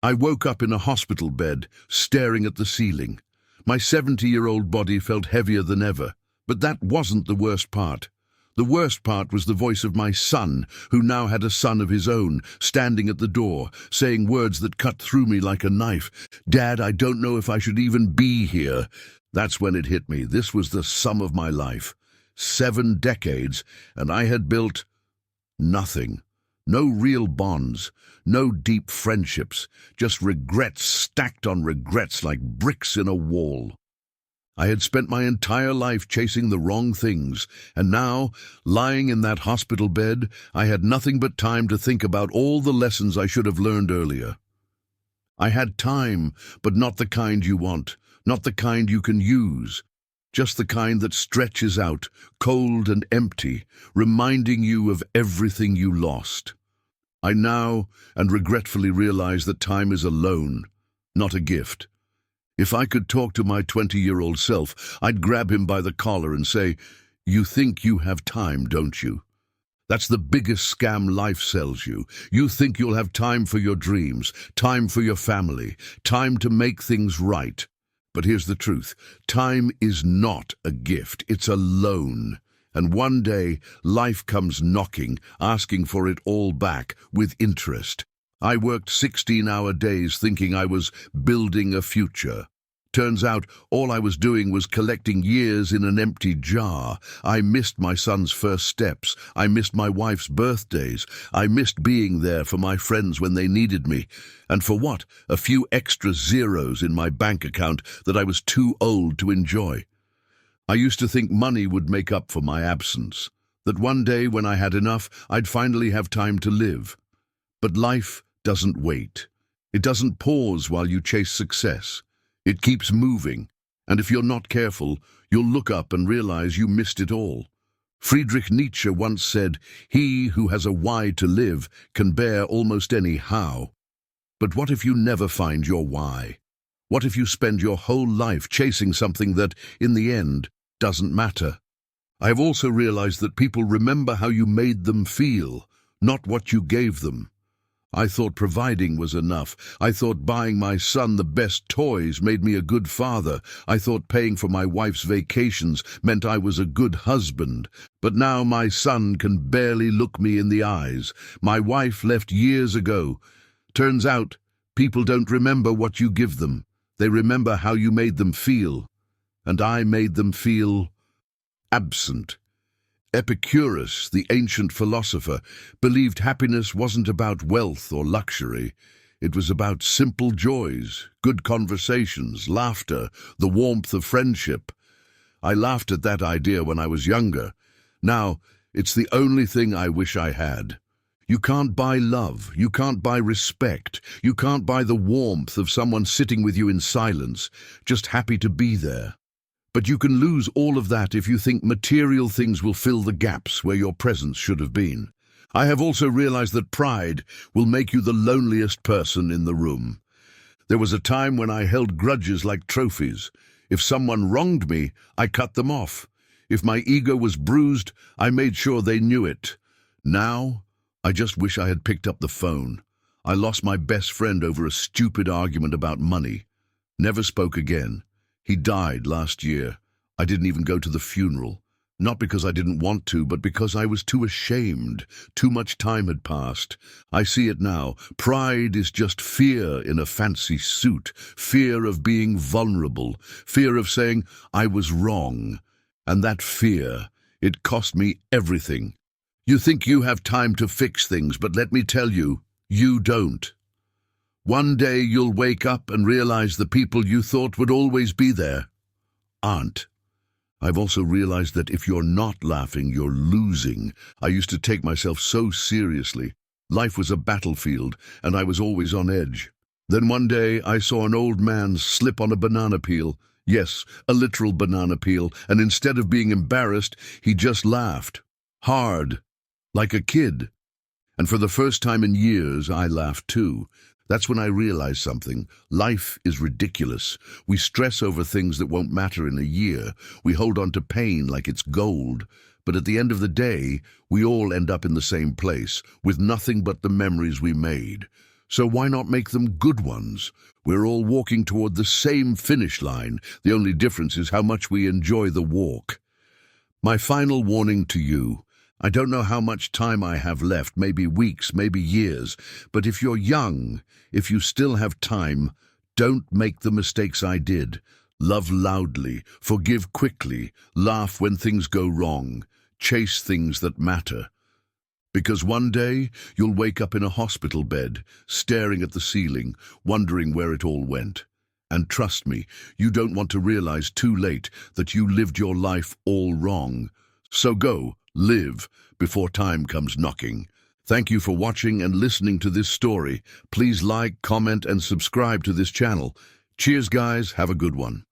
I woke up in a hospital bed, staring at the ceiling. My 70-year-old body felt heavier than ever, but that wasn't the worst part. The worst part was the voice of my son, who now had a son of his own, standing at the door, saying words that cut through me like a knife. "Dad, I don't know if I should even be here." That's when it hit me. This was the sum of my life. 7 decades, and I had built nothing. No real bonds, no deep friendships, just regrets stacked on regrets like bricks in a wall. I had spent my entire life chasing the wrong things, and now, lying in that hospital bed, I had nothing but time to think about all the lessons I should have learned earlier. I had time, but not the kind you want, not the kind you can use, just the kind that stretches out, cold and empty, reminding you of everything you lost. I now and regretfully realize that time is a loan, not a gift. If I could talk to my 20-year-old self, I'd grab him by the collar and say, "You think you have time, don't you? That's the biggest scam life sells you. You think you'll have time for your dreams, time for your family, time to make things right. But here's the truth. Time is not a gift. It's a loan. And one day, life comes knocking, asking for it all back, with interest. I worked 16-hour days thinking I was building a future. Turns out all I was doing was collecting years in an empty jar. I missed my son's first steps. I missed my wife's birthdays. I missed being there for my friends when they needed me. And for what? A few extra zeros in my bank account that I was too old to enjoy. I used to think money would make up for my absence, that one day when I had enough, I'd finally have time to live. But life doesn't wait. It doesn't pause while you chase success. It keeps moving, and if you're not careful, you'll look up and realize you missed it all. Friedrich Nietzsche once said, "He who has a why to live can bear almost any how." But what if you never find your why? What if you spend your whole life chasing something that, in the end, doesn't matter? I have also realized that people remember how you made them feel, not what you gave them. I thought providing was enough. I thought buying my son the best toys made me a good father. I thought paying for my wife's vacations meant I was a good husband. But now my son can barely look me in the eyes. My wife left years ago. Turns out, people don't remember what you give them. They remember how you made them feel. And I made them feel absent. Epicurus, the ancient philosopher, believed happiness wasn't about wealth or luxury. It was about simple joys, good conversations, laughter, the warmth of friendship. I laughed at that idea when I was younger. Now, it's the only thing I wish I had. You can't buy love, you can't buy respect, you can't buy the warmth of someone sitting with you in silence, just happy to be there. But you can lose all of that if you think material things will fill the gaps where your presence should have been. I have also realized that pride will make you the loneliest person in the room. There was a time when I held grudges like trophies. If someone wronged me, I cut them off. If my ego was bruised, I made sure they knew it. Now, I just wish I had picked up the phone. I lost my best friend over a stupid argument about money. Never spoke again. He died last year. I didn't even go to the funeral. Not because I didn't want to, but because I was too ashamed. Too much time had passed. I see it now. Pride is just fear in a fancy suit. Fear of being vulnerable. Fear of saying, I was wrong. And that fear, it cost me everything. You think you have time to fix things, but let me tell you, you don't. One day you'll wake up and realize the people you thought would always be there aren't. I've also realized that if you're not laughing, you're losing. I used to take myself so seriously. Life was a battlefield, and I was always on edge. Then one day I saw an old man slip on a banana peel. Yes, a literal banana peel, and instead of being embarrassed, he just laughed. Hard, like a kid. And for the first time in years, I laughed too. That's when I realized something. Life is ridiculous. We stress over things that won't matter in a year. We hold on to pain like it's gold. But at the end of the day, we all end up in the same place, with nothing but the memories we made. So why not make them good ones? We're all walking toward the same finish line. The only difference is how much we enjoy the walk. My final warning to you. I don't know how much time I have left, maybe weeks, maybe years, but if you're young, if you still have time, don't make the mistakes I did. Love loudly, forgive quickly, laugh when things go wrong, chase things that matter. Because one day you'll wake up in a hospital bed, staring at the ceiling, wondering where it all went. And trust me, you don't want to realize too late that you lived your life all wrong. So go, live, before time comes knocking. Thank you for watching and listening to this story. Please like, comment, and subscribe to this channel. Cheers, guys. Have a good one.